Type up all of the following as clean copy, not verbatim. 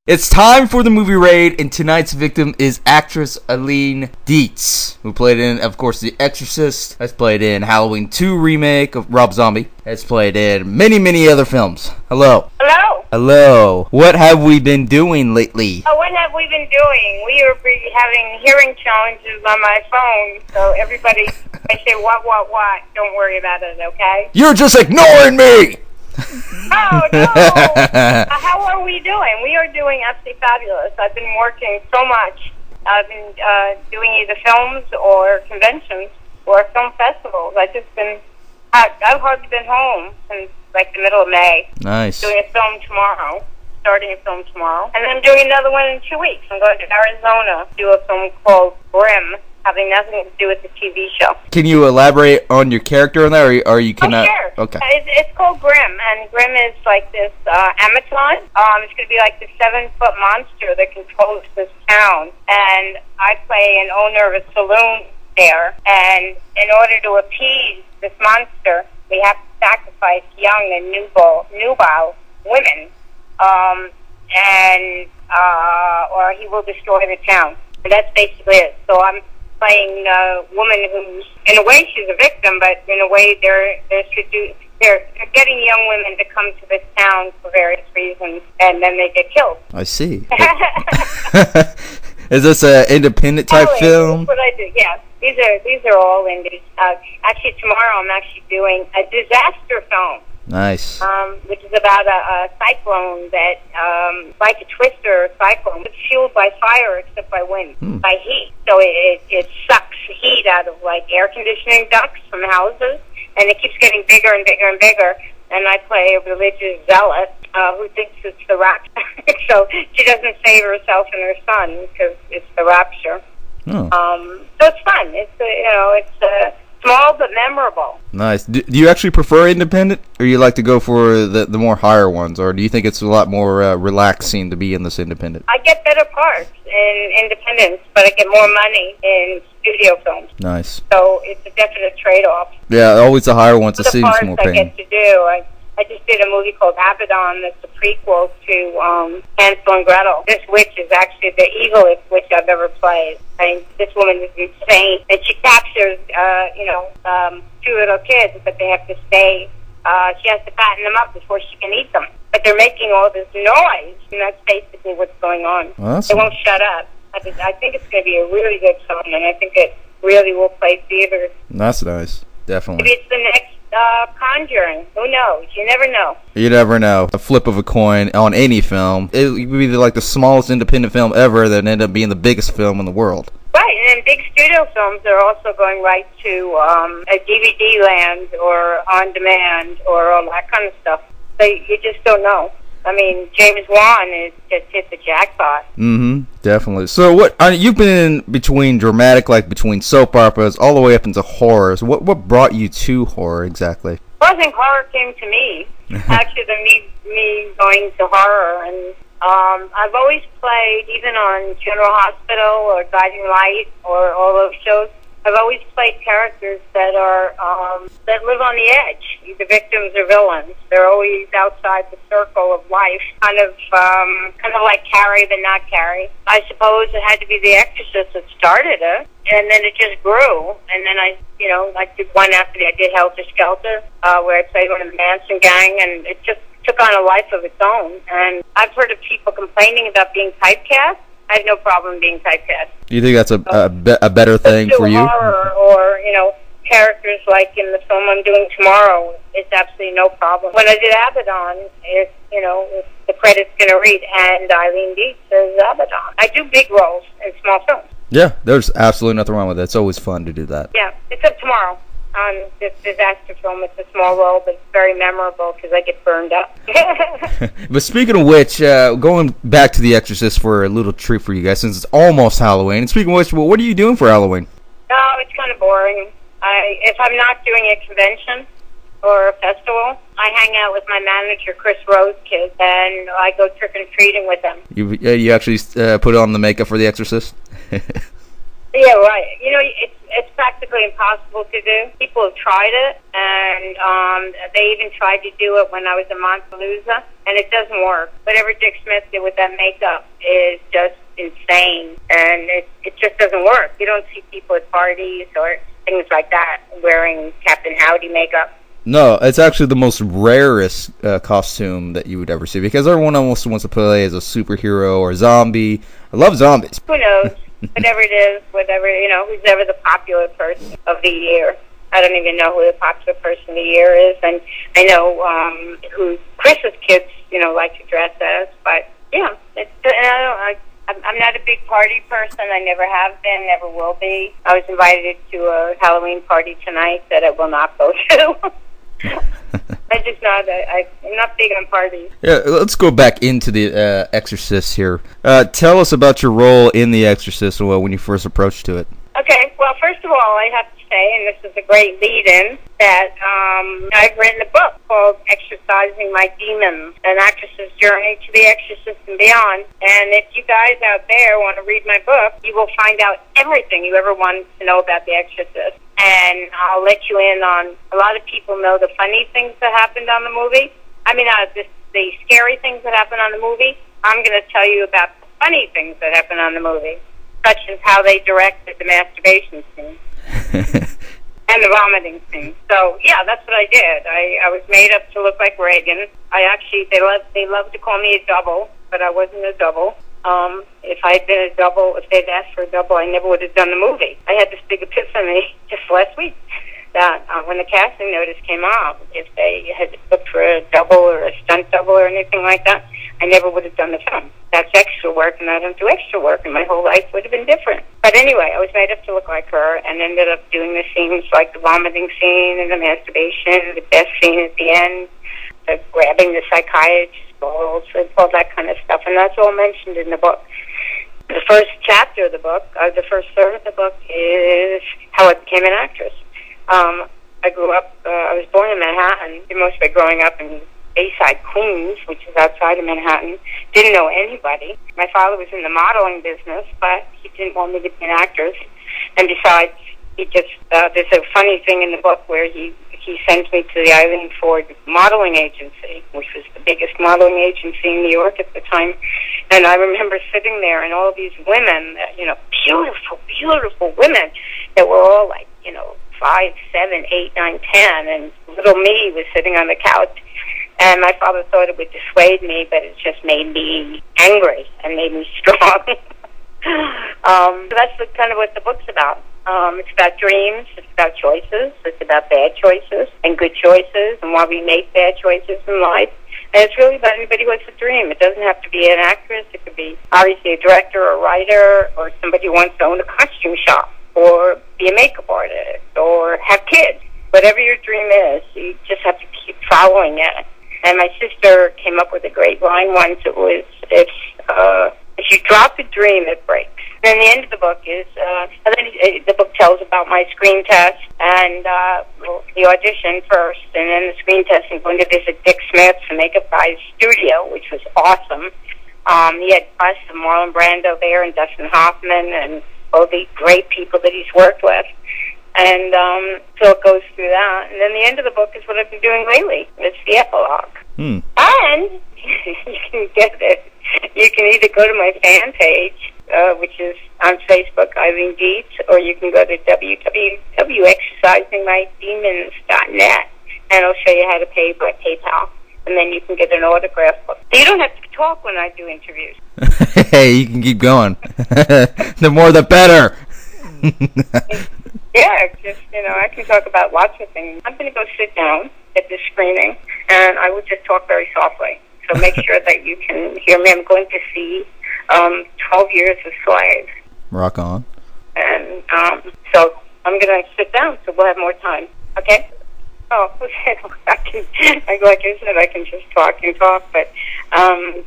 It's time for the movie raid, and tonight's victim is actress Eileen Dietz, who played in, of course, The Exorcist, has played in Halloween 2 remake of Rob Zombie, has played in many, many other films. Hello. Hello. Hello. What have we been doing lately? Oh, what have we been doing? We are having hearing challenges on my phone, so everybody, I say, what, don't worry about it, okay? You're just ignoring me! Oh, no! How are we doing? We are doing absolutely fabulous. I've been working so much. I've been doing either films or conventions or film festivals. I've hardly been home since like the middle of May. Nice. Doing a film tomorrow, starting a film tomorrow. And then I'm doing another one in 2 weeks. I'm going to Arizona to do a film called Grimm, having nothing to do with the TV show. Can you elaborate on your character in that, or you cannot? Oh, sure. Okay. It's called Grimm, and Grimm is like this Amazon. It's going to be like the 7-foot monster that controls this town. And I play an owner of a saloon there. And in order to appease this monster, we have to sacrifice young and nubile women, or he will destroy the town. And that's basically it. So I'm playing a woman who's, in a way, she's a victim, but in a way, they're getting young women to come to this town for various reasons, and then they get killed. I see. Is this an independent type film? That's what I do. Yeah, these are all indies. Actually, tomorrow I'm actually doing a disaster film. Nice. Which is about a cyclone that, like a twister cyclone, it's fueled by fire except by wind, by heat. So it sucks heat out of like air conditioning ducts from houses, and it keeps getting bigger and bigger and bigger. And I play a religious zealot who thinks it's the rapture. So she doesn't save herself and her son because it's the rapture. Oh. So it's fun. It's small but memorable. Nice. Do you actually prefer independent, or you like to go for the more higher ones, or do you think it's a lot more relaxing to be in this independent? I get better parts in independence, but I get more money in studio films. Nice. So it's a definite trade-off. Yeah, always the higher ones. It seems more pain. The parts I get to do, I just did a movie called Abaddon that's a prequel to Hansel and Gretel. This witch is actually the evilest witch I've ever played. I mean, this woman is insane, and she captures, two little kids, but they have to stay. She has to fatten them up before she can eat them. But they're making all this noise, and that's basically what's going on. Awesome. They won't shut up. I think it's going to be a really good film, and I think it really will play theaters. That's nice. Definitely. Maybe it's the next Conjuring. Who knows? You never know. You never know. A flip of a coin on any film. It would be like the smallest independent film ever that end up being the biggest film in the world. Right, and then big studio films are also going right to a DVD land or on demand or all that kind of stuff. So you just don't know. I mean, James Wan is just hit the jackpot. Mm-hmm, definitely. So what, you've been in between dramatic, like between soap operas, all the way up into horrors. What brought you to horror exactly? Well, I think horror came to me. Actually, me going to horror. And I've always played, even on General Hospital or Guiding Light or all those shows, I've always played characters that are that live on the edge, either victims or villains. They're always outside the circle of life, kind of like Carrie but not Carrie. I suppose it had to be The Exorcist that started it, and then it just grew. And then I did one after I did Helter Skelter, where I played one of the Manson gang, and it just took on a life of its own. And I've heard of people complaining about being typecast. I have no problem being typecast. Do you think that's a better thing for you? Horror or, characters like in the film I'm doing tomorrow, it's absolutely no problem. When I did Abaddon, the credit's going to read, and Eileen Dietz as Abaddon. I do big roles in small films. Yeah, there's absolutely nothing wrong with it. It's always fun to do that. Yeah, except tomorrow. On this disaster film, it's a small role, but it's very memorable because I get burned up. But speaking of which, going back to The Exorcist for a little treat for you guys, since it's almost Halloween. And speaking of which, what are you doing for Halloween? No, it's kind of boring. If I'm not doing a convention or a festival, I hang out with my manager, Chris Rowe's kids, and I go trick-or-treating with them. You actually put on the makeup for The Exorcist? Yeah, right. It's it's practically impossible to do. People have tried it, and they even tried to do it when I was in Montaloosa, and it doesn't work. Whatever Dick Smith did with that makeup is just insane, and it just doesn't work. You don't see people at parties or things like that wearing Captain Howdy makeup. No, it's actually the most rarest costume that you would ever see, because everyone almost wants to play as a superhero or a zombie. I love zombies. Who knows? Whatever it is, whatever, who's ever the popular person of the year. I don't even know who the popular person of the year is, and I know who Chris's kids, like to dress as, but, yeah, I'm not a big party person. I never have been, never will be. I was invited to a Halloween party tonight that I will not go to. I'm just not. I'm not big on parties. Yeah, let's go back into the Exorcist here. Tell us about your role in the Exorcist when you first approached to it. Okay. Well, first of all, I have to say, and this is a great lead-in, that I've written a book called "Exorcising My Demons: An Actress's Journey to the Exorcist and Beyond." And if you guys out there want to read my book, you will find out everything you ever wanted to know about the Exorcist. And I'll let you in on, a lot of people know the funny things that happened on the movie. I mean, the scary things that happened on the movie. I'm going to tell you about the funny things that happened on the movie, such as how they directed the masturbation scene and the vomiting scene. So, yeah, that's what I did. I was made up to look like Reagan. They loved to call me a double, but I wasn't a double. If I had been a double, if they'd asked for a double, I never would have done the movie. I had this big epiphany just last week that when the casting notice came out, if they had looked for a double or a stunt double or anything like that, I never would have done the film. That's extra work, and I don't do extra work, and my whole life would have been different. But anyway, I was made up to look like her, and ended up doing the scenes like the vomiting scene and the masturbation, the best scene at the end, the grabbing the psychiatrist, all that kind of stuff, and that's all mentioned in the book. The first chapter of the book, the first third of the book, is how I became an actress. I grew up, I was born in Manhattan, most by growing up in Bayside, Queens, which is outside of Manhattan. Didn't know anybody. My father was in the modeling business, but he didn't want me to be an actress. And besides, there's a funny thing in the book where he sent me to the Eileen modeling agency, which was the biggest modeling agency in New York at the time. And I remember sitting there and all these women, beautiful, beautiful women that were all like, 5, 7, 8, 9, 10, and little me was sitting on the couch. And my father thought it would dissuade me, but it just made me angry and made me strong. So that's kind of what the book's about. It's about dreams, it's about choices, it's about bad choices and good choices, and why we make bad choices in life. And it's really about anybody who has a dream. It doesn't have to be an actress. It could be obviously a director or a writer, or somebody who wants to own a costume shop, or be a makeup artist, or have kids. Whatever your dream is, you just have to keep following it. And my sister came up with a great line once. It was, if you drop a dream, it breaks. And the end of the book is, the book tells about my screen test and the audition first, and then the screen test, and going to visit Dick Smith's makeup guy's studio, which was awesome. He had us and Marlon Brando there, and Dustin Hoffman, and all the great people that he's worked with. And so it goes through that. And then the end of the book is what I've been doing lately. It's the epilogue. And you can get it. You can either go to my fan page, which is on Facebook, Eileen Dietz, or you can go to www.exercisingmydemons.net, and it'll show you how to pay by PayPal. And then you can get an autograph book. So you don't have to talk when I do interviews. Hey, you can keep going. The more the better. Yeah, just, I can talk about lots of things. I'm going to go sit down at this screening, and I will just talk very softly. So make sure that you can hear me. I'm going to see 12 Years a Slave. Rock on. And so I'm going to sit down, so we'll have more time. Okay? Oh, okay. Like I said, I can just talk and talk, but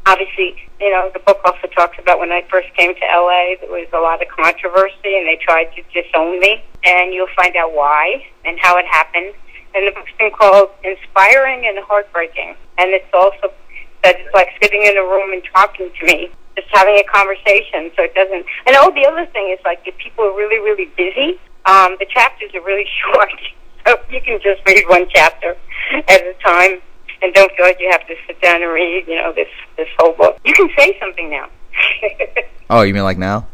obviously, the book also talks about when I first came to L.A., there was a lot of controversy, and they tried to disown me, and you'll find out why and how it happened. And the book's been called Inspiring and Heartbreaking, and it's also that it's like sitting in a room and talking to me, just having a conversation, so it doesn't... And the other thing is, like, if people are really, really busy, The chapters are really short, so you can just read one chapter at a time, and don't feel like you have to sit down and read, this whole book. You can say something now. Oh, you mean like now?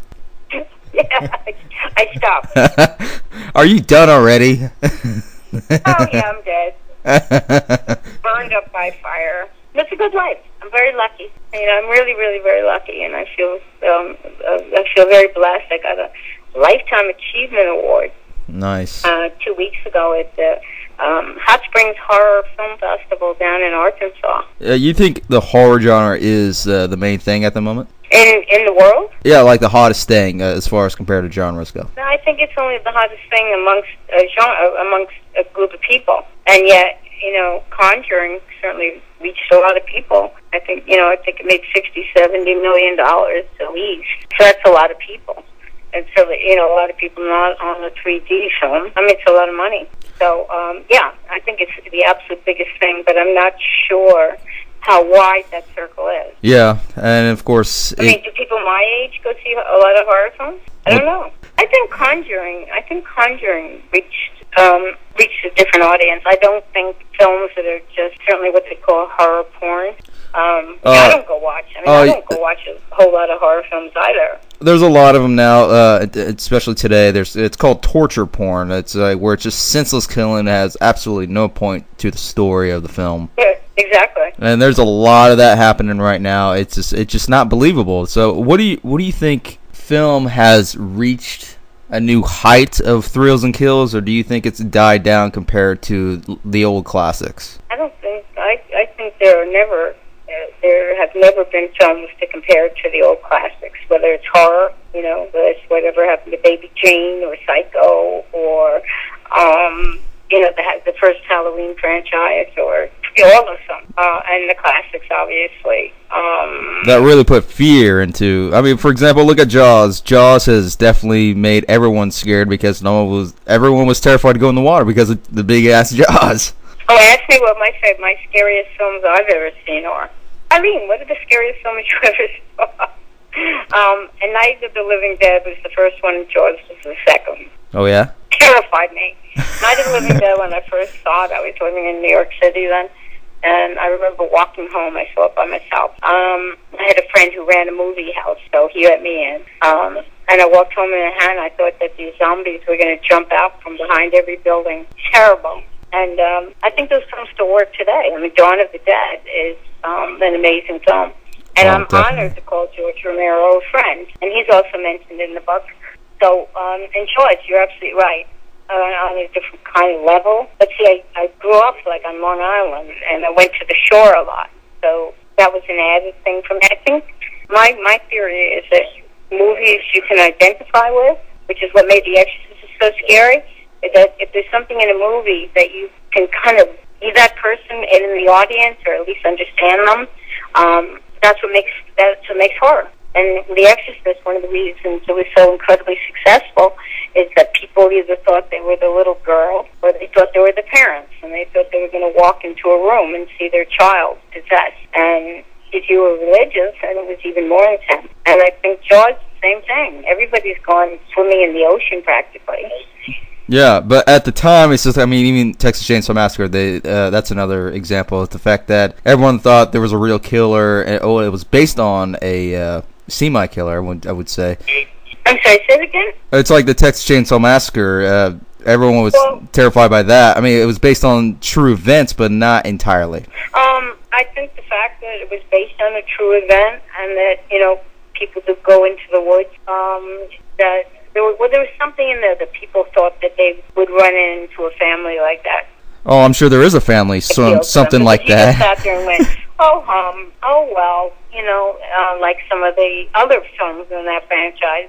Yeah, I stopped. Are you done already? Oh, yeah, I'm dead. Burned up by fire. It's a good life. I'm very lucky. I'm really, really very lucky, and I feel very blessed. I got a Lifetime Achievement Award. Nice. 2 weeks ago at the Hot Springs Horror Film Festival down in Arkansas. You think the horror genre is the main thing at the moment? In the world? Yeah, like the hottest thing as far as compared to genres go. No, I think it's only the hottest thing amongst a group of people, and yet Conjuring certainly reached a lot of people. I think it made $60-70 million at least. So that's a lot of people. And so, a lot of people not on the 3D film. I mean, it's a lot of money. So, yeah, I think it's the absolute biggest thing, but I'm not sure how wide that circle is. Yeah, and of course... do people my age go see a lot of horror films? I don't know. I think Conjuring reached a different audience. I don't think films that are just certainly what they call horror porn. I don't go watch. I don't go watch a whole lot of horror films either. There's a lot of them now, especially today. It's called torture porn. It's where it's just senseless killing, has absolutely no point to the story of the film. Yeah, exactly. And there's a lot of that happening right now. It's just not believable. So what do you think? Film has reached a new height of thrills and kills, or do you think it's died down compared to the old classics? I don't think. I think there have never been films to compare to the old classics, whether it's horror, whether it's whatever happened to Baby Jane or Psycho or the first Halloween franchise or all of them, and the classics, obviously. That really put fear into... for example, look at Jaws. Jaws has definitely made everyone scared because everyone was terrified to go in the water because of the big-ass Jaws. Oh, ask me what my scariest films I've ever seen are. Eileen, what are the scariest films you ever saw? And Night of the Living Dead was the first one, and Jaws was the second. Oh, yeah? Terrified me. Night of the Living Dead, when I first saw it, I was living in New York City then, and I remember walking home. I saw it by myself. I had a friend who ran a movie house, so he let me in. And I walked home in a hand. I thought that these zombies were going to jump out from behind every building. Terrible. And I think those films still work today. Dawn of the Dead is an amazing film. And I'm honored to call George Romero a friend. And he's also mentioned in the book. So, and George, you're absolutely right. On a different kind of level. But see, I grew up on Long Island, and I went to the shore a lot. So that was an added thing for me. I think my theory is that movies you can identify with, which is what made The Exorcist so scary, is that if there's something in a movie that you can kind of be that person in the audience, or at least understand them, that's what makes horror. And The Exorcist, one of the reasons it was so incredibly successful is that people either thought they were the little girl or they thought they were the parents, and they thought they were going to walk into a room and see their child possessed. And if you were religious, then it was even more intense. And I think Jaws, same thing. Everybody's gone swimming in the ocean practically. Yeah, but at the time, it's just, even Texas Chainsaw Massacre, that's another example of the fact that everyone thought there was a real killer, and it was based on a semi-killer, I would say. I'm sorry, say it again? It's like the Texas Chainsaw Massacre. Everyone was terrified by that. It was based on true events, but not entirely. I think the fact that it was based on a true event, and that, people would go into the woods, that there was something in there that people thought that they would run into a family like that. Oh, I'm sure there is a family, something like that. He just sat there and went, oh well, like some of the other films in that franchise,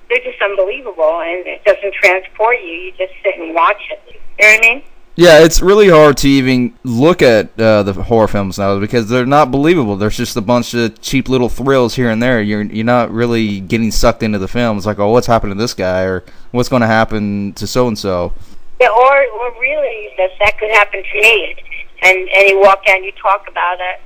they're just unbelievable, and it doesn't transport you. You just sit and watch it. You know what I mean? Yeah, it's really hard to even look at the horror films now because they're not believable. There's just a bunch of cheap little thrills here and there. You're not really getting sucked into the film. It's like, oh, what's happened to this guy, or what's going to happen to so and so. Yeah, or really that could happen to me. And you walk out and you talk about it,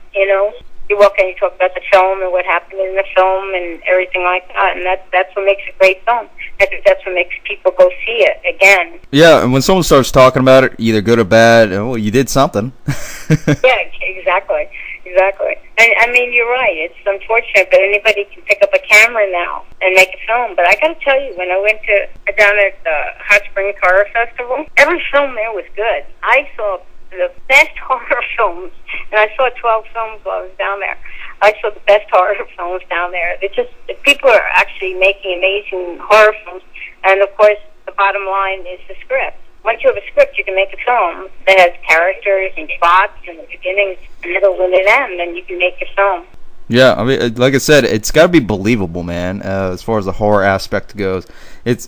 You walk out and you talk about the film and what happened in the film and everything like that, and that's what makes a great film. I think that's what makes people go see it again. Yeah, and when someone starts talking about it, either good or bad, well, you did something. Yeah, exactly. And I mean, you're right. It's unfortunate, but anybody can pick up a camera now and make a film. But I got to tell you, when I went down at the Hot Springs Horror Festival, every film there was good. I saw the best horror films, and I saw 12 films while I was down there. I saw the best horror films down there. It's just, people are actually making amazing horror films, and of course, the bottom line is the script. Once you have a script, you can make a film that has characters and plots and the beginning, middle, and an end, and you can make a film. Yeah, I mean, like I said, it's got to be believable, man. As far as the horror aspect goes, it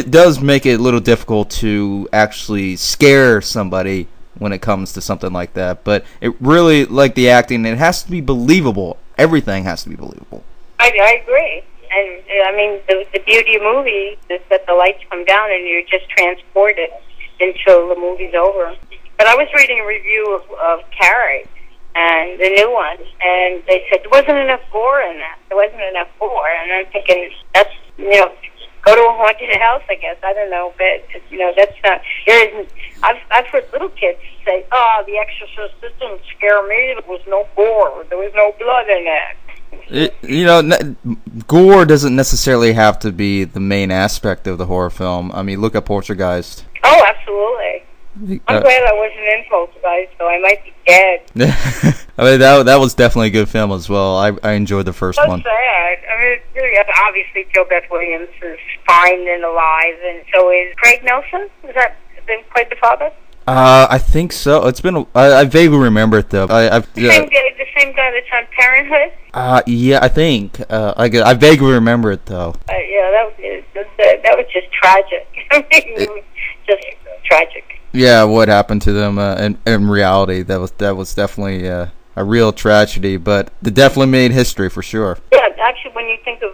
does make it a little difficult to actually scare somebody when it comes to something like that. But it really, like the acting, it has to be believable. Everything has to be believable. I agree. And, I mean, the beauty of movies is that the lights come down and you're just transported until the movie's over. But I was reading a review of Carrie, and the new one, and they said there wasn't enough gore in that. There wasn't enough gore. And I'm thinking, that's, go to a haunted house, I guess. I don't know, but, that's not, there isn't, I've heard little kids say, oh, The Exorcist didn't scare me. There was no gore. There was no blood in it. Gore doesn't necessarily have to be the main aspect of the horror film. I mean, look at Poltergeist. Oh, absolutely. I'm glad I wasn't in Poltergeist, so I might be dead. I mean, that was definitely a good film as well. I enjoyed the first one. So sad. I mean, it's really, obviously, JoBeth Williams is fine and alive, and so is Craig Nelson. Is that played the father? I think so. It's been. I vaguely remember it though. The same guy that's on Parenthood. Yeah, I think. I vaguely remember it though. Yeah, that was just tragic. I mean, just tragic. Yeah, what happened to them in reality? That was definitely a real tragedy, but it definitely made history for sure. Yeah, actually, when you think of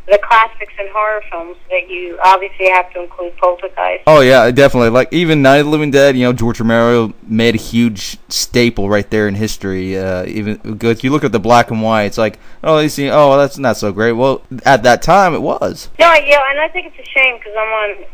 the classics in horror films, that you obviously have to include Poltergeist. Oh yeah, definitely. Like even Night of the Living Dead, George Romero made a huge staple right there in history. Even if you look at the black and white, it's like, that's not so great. Well, at that time, it was. No, yeah, and I think it's a shame because I'm on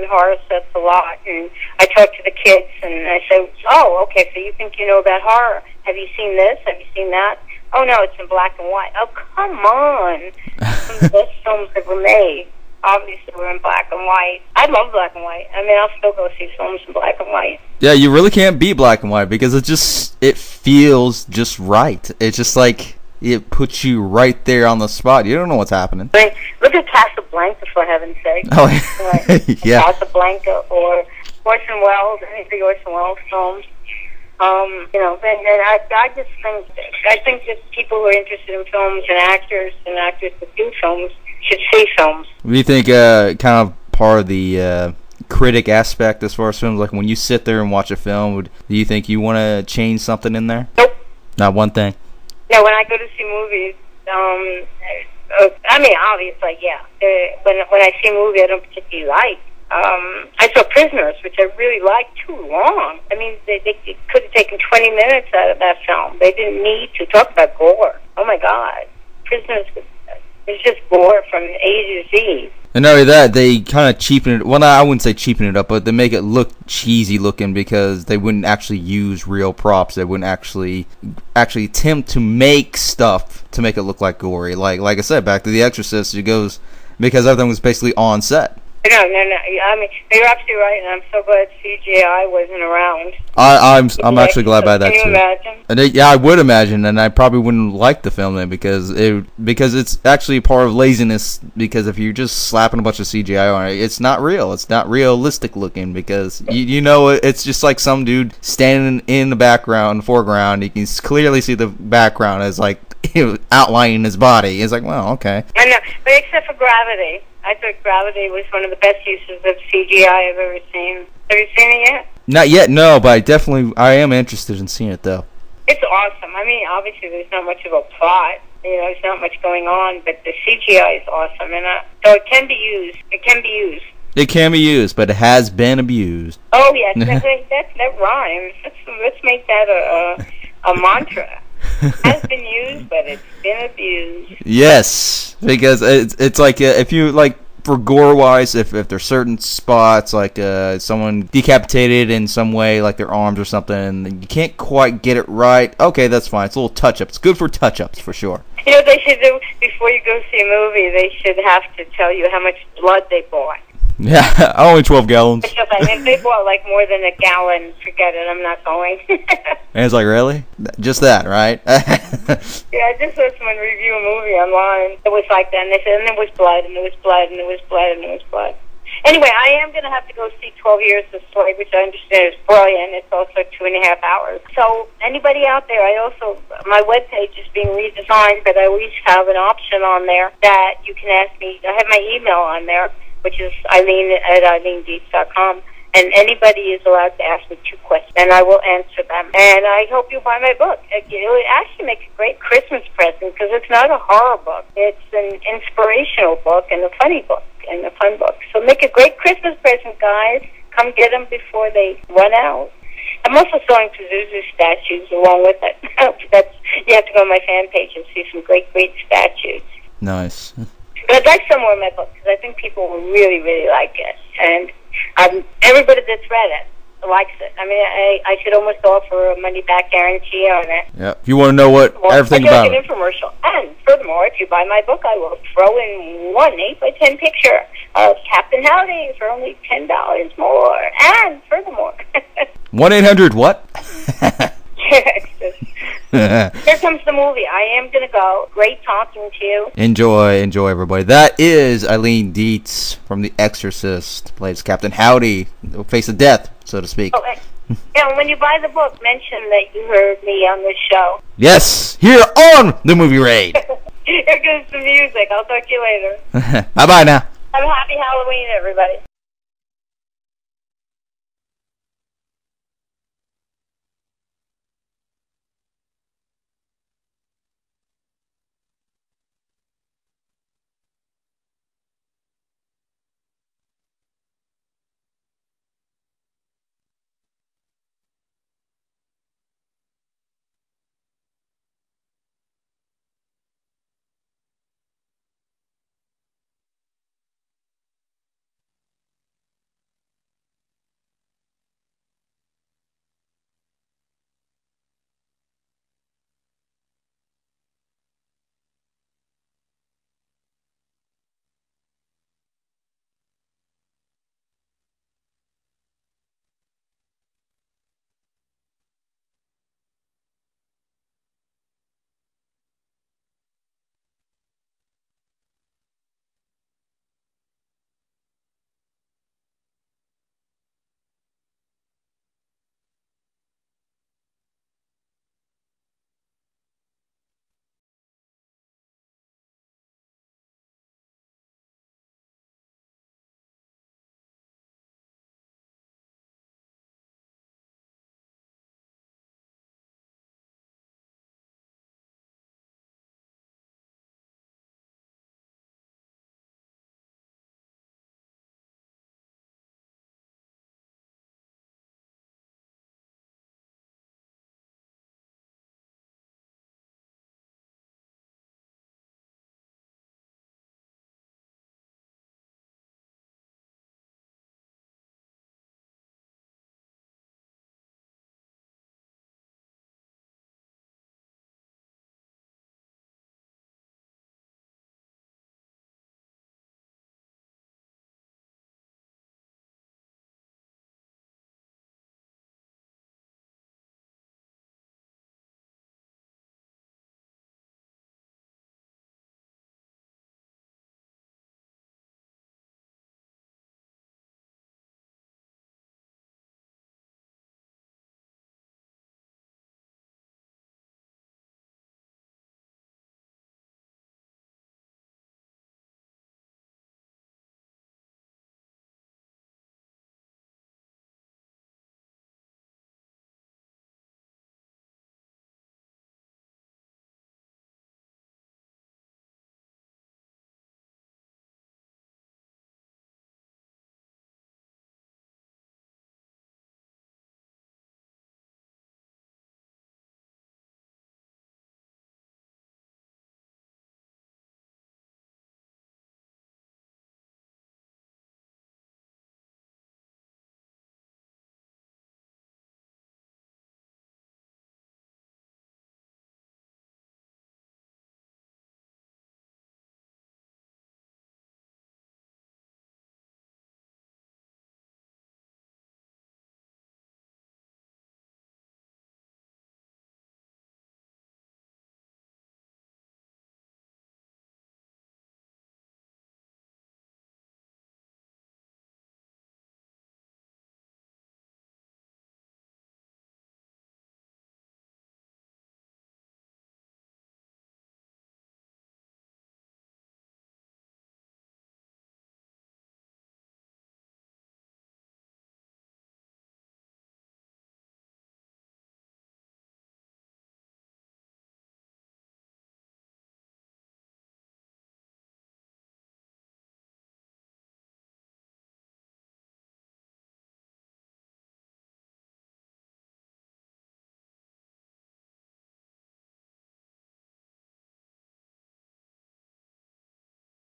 horror sets a lot, and I talk to the kids, and I say, oh, okay, so you think you know about horror? Have you seen this? Have you seen that? Oh, no, it's in black and white. Oh, come on. Some of the best films ever made, obviously, were in black and white. I love black and white. I mean, I'll still go see films in black and white. Yeah, you really can't beat black and white because it feels just right. It's just like it puts you right there on the spot. You don't know what's happening. I mean, look at Casablanca, for heaven's sake. Oh, yeah. Casablanca or Orson Welles, any of the Orson Welles films. I think that people who are interested in films and actors that do films should see films. What do you think, kind of part of the critic aspect as far as films, like when you sit there and watch a film, do you think you want to change something in there? Nope. Not one thing? No, when I go to see movies, I mean, obviously, yeah. When I see a movie I don't particularly like, I saw Prisoners, which I really liked, too long. I mean, they could have taken 20 minutes out of that film. They didn't need to. Talk about gore. Oh, my God. Prisoners is just gore from A to Z. And not only that, they kind of cheapen it. Well, I wouldn't say cheapen it up, but they make it look cheesy looking because they wouldn't actually use real props. They wouldn't actually attempt to make stuff to make it look like gory. Like I said, back to The Exorcist, it goes because everything was basically on set. No. I mean, you're absolutely right, and I'm so glad CGI wasn't around. I'm actually glad by that too. Can you imagine? And yeah, I would imagine, and I probably wouldn't like the film then because it's actually part of laziness. Because if you're just slapping a bunch of CGI on it, it's not real. It's not realistic looking because it's just like some dude standing in the background, foreground. You can clearly see the background as like outlining his body. It's like, well, okay. I know, but except for Gravity. I thought Gravity was one of the best uses of CGI I've ever seen. Have you seen it yet? Not yet, no, but I am interested in seeing it, though. It's awesome. I mean, obviously there's not much of a plot. There's not much going on, but the CGI is awesome. And so it can be used. It can be used, but it has been abused. Oh, yes, that rhymes. Let's make that a mantra. Has been used, but it's been abused. Yes, because it's like if you like for gore wise, if there's certain spots like someone decapitated in some way, like their arms or something, and you can't quite get it right. Okay, that's fine. It's a little touch up. It's good for touch ups for sure. You know what they should do before you go see a movie? They should have to tell you how much blood they bought. Yeah, only 12 gallons. If they bought like more than a gallon, forget it. I'm not going. And it's like, really? Just that, right? Yeah, I just saw someone review a movie online. It was like that, and they said, and there was blood, and there was blood, and there was blood, and there was blood. Anyway, I am going to have to go see 12 Years a Slave, which I understand is brilliant. It's also 2.5 hours. So anybody out there, my webpage is being redesigned, but I always have an option on there that you can ask me. I have my email on there, which is Eileen@EileenDietz.com. And anybody is allowed to ask me 2 questions, and I will answer them. And I hope you buy my book. It would actually make a great Christmas present because it's not a horror book. It's an inspirational book and a funny book and a fun book. So make a great Christmas present, guys. Come get them before they run out. I'm also selling Pazuzu statues along with it. You have to go on my fan page and see some great statues. Nice. But I'd like some more of my book because I think people will really, really like it. And everybody that's read it likes it. I mean, I should almost offer a money-back guarantee on it. Yeah. If you want to know everything about it. Like an infomercial. And furthermore, if you buy my book, I will throw in one 8x10 picture of Captain Howdy for only $10 more. And furthermore, 1-800 what? Here comes the movie. I am going to go. Great talking to you. Enjoy, everybody. That is Eileen Dietz from The Exorcist. Plays Captain Howdy, face of death, so to speak. Oh, and when you buy the book, mention that you heard me on this show. Yes, here on the Movie Raid. Here goes the music. I'll talk to you later. Bye-bye now. Have a happy Halloween, everybody.